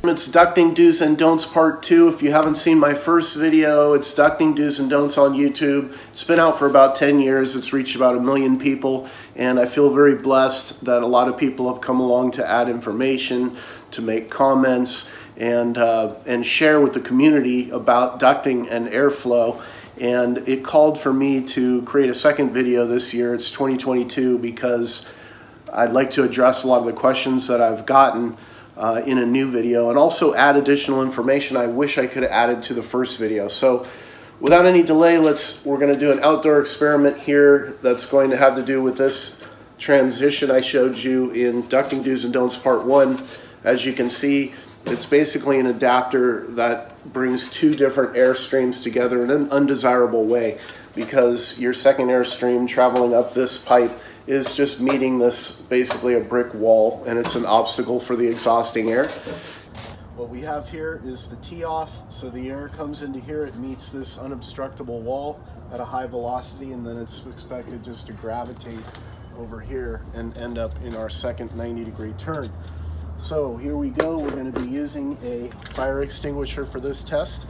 It's Ducting Dos and Don'ts Part 2. If you haven't seen my first video, it's Ducting Dos and Don'ts on YouTube. It's been out for about 10 years. It's reached about 1 million people, and I feel very blessed that a lot of people have come along to add information, to make comments, and share with the community about ducting and airflow. And it called for me to create a second video this year. It's 2022 because I'd like to address a lot of the questions that I've gotten in a new video, and also add additional information I wish I could have added to the first video. So without any delay, we're going to do an outdoor experiment here that's going to have to do with this transition I showed you in Ducting Dos and Don'ts Part 1. As you can see, it's basically an adapter that brings two different air streams together in an undesirable way, because your second air stream traveling up this pipe is just meeting this, basically a brick wall, and it's an obstacle for the exhausting air. What we have here is the tee off, so the air comes into here, it meets this unobstructable wall at a high velocity, and then it's expected just to gravitate over here and end up in our second 90-degree turn. So here we go. We're going to be using a fire extinguisher for this test.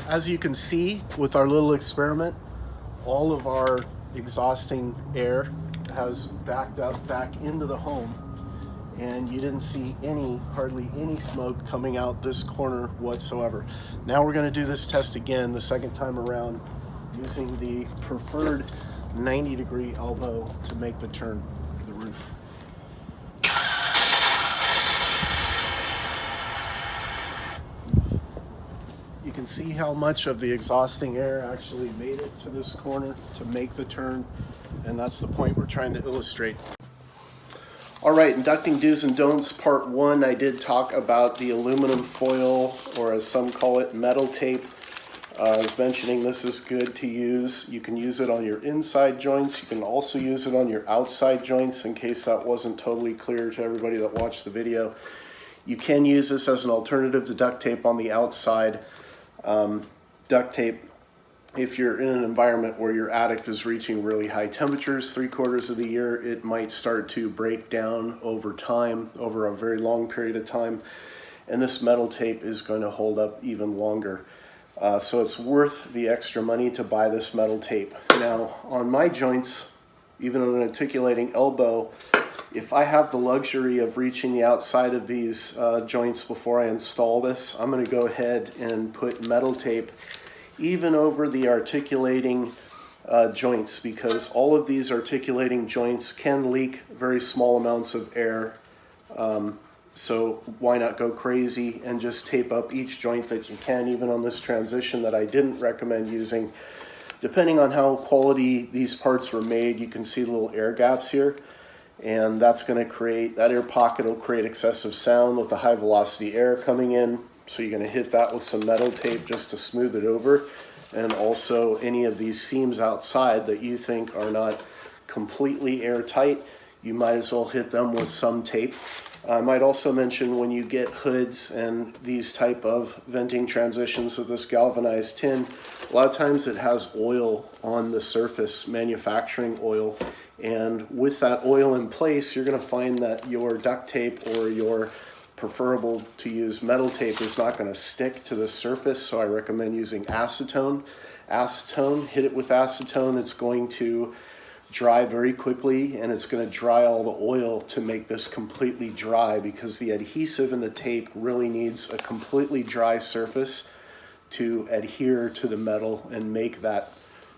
As you can see with our little experiment, all of our exhausting air has backed up back into the home, and you didn't see hardly any smoke coming out this corner whatsoever. Now we're going to do this test again the second time around using the preferred 90-degree elbow to make the turn for the roof. You can see how much of the exhausting air actually made it to this corner to make the turn, and that's the point we're trying to illustrate. All right, in Ducting Dos and Don'ts Part 1, I did talk about the aluminum foil, or as some call it, metal tape. I was mentioning this is good to use. You can use it on your inside joints. You can also use it on your outside joints, in case that wasn't totally clear to everybody that watched the video. You can use this as an alternative to duct tape on the outside. Duct tape, if you're in an environment where your attic is reaching really high temperatures 3/4 of the year, it might start to break down over time, over a very long period of time, and this metal tape is going to hold up even longer. So it's worth the extra money to buy this metal tape. Now, on my joints, even on an articulating elbow, if I have the luxury of reaching the outside of these joints before I install this, I'm going to go ahead and put metal tape even over the articulating joints, because all of these articulating joints can leak very small amounts of air. So why not go crazy and just tape up each joint that you can, even on this transition that I didn't recommend using. Depending on how quality these parts were made, you can see little air gaps here. And that's going to create, that air pocket will create excessive sound with the high velocity air coming in. So you're going to hit that with some metal tape just to smooth it over. And also any of these seams outside that you think are not completely airtight, you might as well hit them with some tape. I might also mention, when you get hoods and these type of venting transitions with this galvanized tin, a lot of times it has oil on the surface, manufacturing oil. And with that oil in place, you're going to find that your duct tape, or your preferable to use metal tape, is not going to stick to the surface. So I recommend using acetone. Acetone, hit it with acetone, it's going to dry very quickly, and it's going to dry all the oil to make this completely dry, because the adhesive in the tape really needs a completely dry surface to adhere to the metal and make that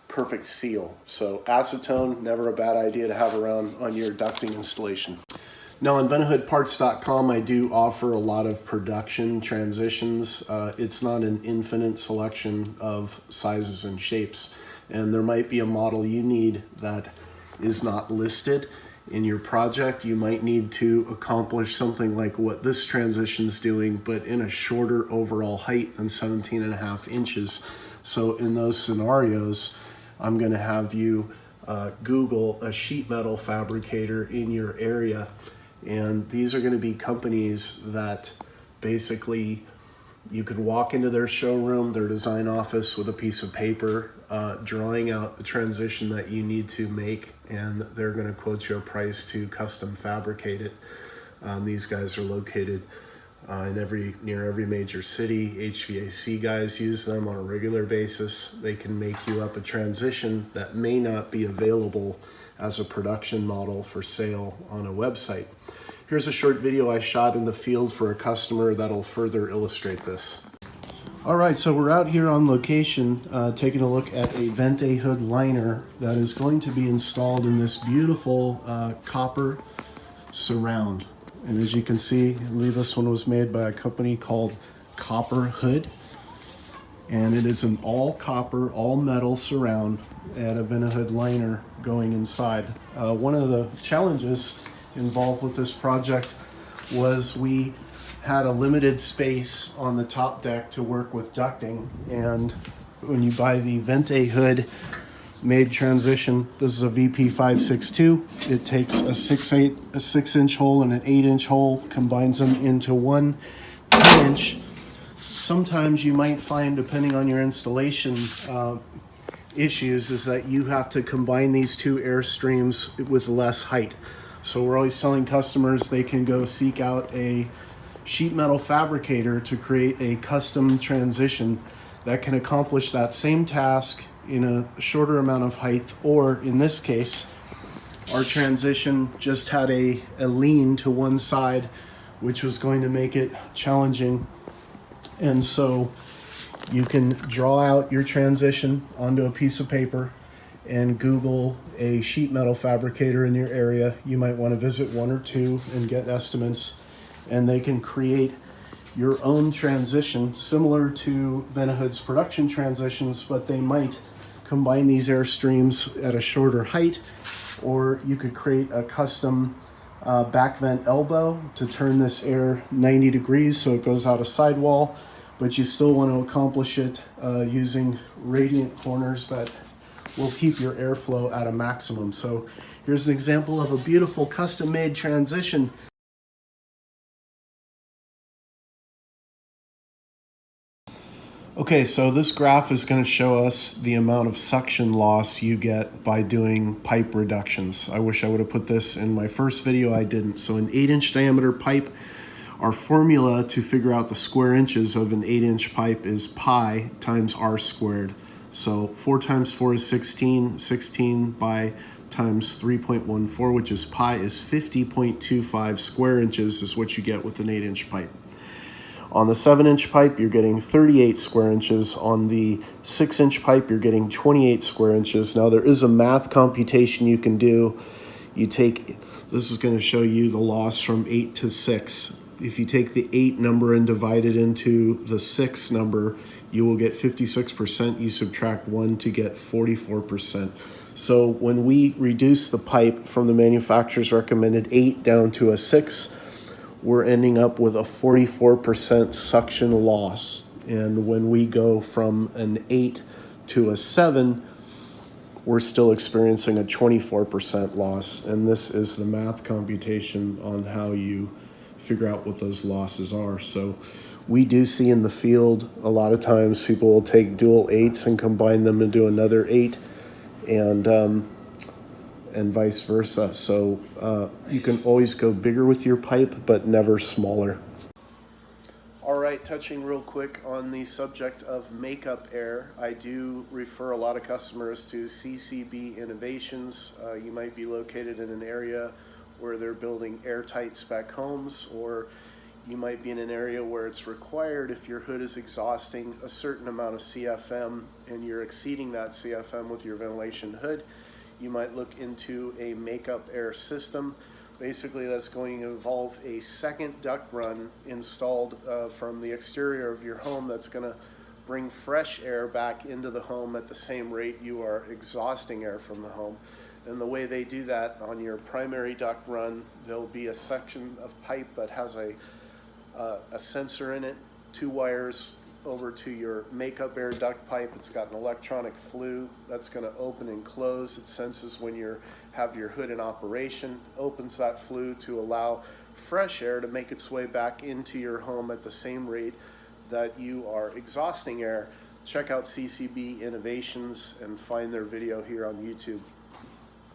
perfect seal. So acetone, never a bad idea to have around on your ducting installation. Now on VentaHoodParts.com, I do offer a lot of production transitions. It's not an infinite selection of sizes and shapes, and there might be a model you need that is not listed in your project. You might need to accomplish something like what this transition's doing, but in a shorter overall height than 17.5 inches. So in those scenarios, I'm going to have you Google a sheet metal fabricator in your area, and these are going to be companies that basically You could walk into their showroom, their design office, with a piece of paper, drawing out the transition that you need to make, and they're going to quote you a price to custom fabricate it. These guys are located in near every major city. HVAC guys use them on a regular basis. They can make you up a transition that may not be available as a production model for sale on a website. Here's a short video I shot in the field for a customer that'll further illustrate this. All right, so we're out here on location taking a look at a Vente hood liner that is going to be installed in this beautiful copper surround. And as you can see, I believe this one was made by a company called Copper Hood. And it is an all copper, all metal surround and a Vente hood liner going inside. One of the challenges involved with this project was we had a limited space on the top deck to work with ducting. And when you buy the Vente hood made transition, this is a VP562. It takes a 6-inch hole and an 8-inch hole, combines them into one 10-inch. Sometimes you might find, depending on your installation issues, is that you have to combine these two air streams with less height. So we're always telling customers they can go seek out a sheet metal fabricator to create a custom transition that can accomplish that same task in a shorter amount of height, or in this case, our transition just had a lean to one side, which was going to make it challenging. And so you can draw out your transition onto a piece of paper and Google a sheet metal fabricator in your area. You might want to visit one or two and get estimates, and they can create your own transition similar to Vente hood's production transitions, but they might combine these air streams at a shorter height, or you could create a custom back vent elbow to turn this air 90 degrees so it goes out a sidewall, but you still want to accomplish it using radiant corners that will keep your airflow at a maximum. So here's an example of a beautiful custom-made transition. Okay, so this graph is going to show us the amount of suction loss you get by doing pipe reductions. I wish I would have put this in my first video, I didn't. So an 8-inch diameter pipe, our formula to figure out the square inches of an 8-inch pipe is pi times r squared. So 4 times 4 is 16, 16 by times 3.14, which is pi, is 50.25 square inches is what you get with an 8-inch pipe. On the 7-inch pipe, you're getting 38 square inches. On the 6-inch pipe, you're getting 28 square inches. Now, there is a math computation you can do. This is going to show you the loss from 8 to 6. If you take the 8 number and divide it into the 6 number, you will get 56%. You subtract 1 to get 44%. So when we reduce the pipe from the manufacturer's recommended 8 down to a 6, we're ending up with a 44% suction loss. And when we go from an 8 to a 7, we're still experiencing a 24% loss. And this is the math computation on how you figure out what those losses are. So we do see in the field, a lot of times people will take dual 8s and combine them into another 8, and vice versa. So you can always go bigger with your pipe, but never smaller. All right, touching real quick on the subject of makeup air, I do refer a lot of customers to CCB Innovations. You might be located in an area where they're building airtight spec homes, or you might be in an area where it's required if your hood is exhausting a certain amount of CFM and you're exceeding that CFM with your ventilation hood. You might look into a makeup air system. Basically, that's going to involve a second duct run installed from the exterior of your home that's going to bring fresh air back into the home at the same rate you are exhausting air from the home. And the way they do that, on your primary duct run, there'll be a section of pipe that has a sensor in it, 2 wires over to your makeup air duct pipe. It's got an electronic flue that's going to open and close. It senses when you have your hood in operation, opens that flue to allow fresh air to make its way back into your home at the same rate that you are exhausting air, check out CCB Innovations and find their video here on YouTube.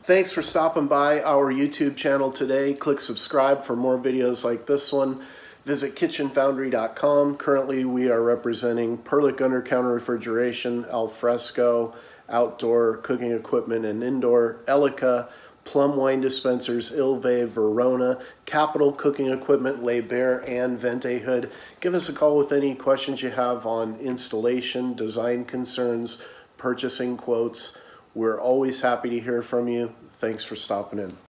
Thanks for stopping by our YouTube channel today. Click subscribe for more videos like this one. Visit kitchenfoundry.com. Currently we are representing Perlick under counter refrigeration, Alfresco, outdoor cooking equipment and indoor, Elica, Plum wine dispensers, Ilve, Verona, Capital cooking equipment, Le Bear, and Vente Hood. Give us a call with any questions you have on installation, design concerns, purchasing quotes. We're always happy to hear from you. Thanks for stopping in.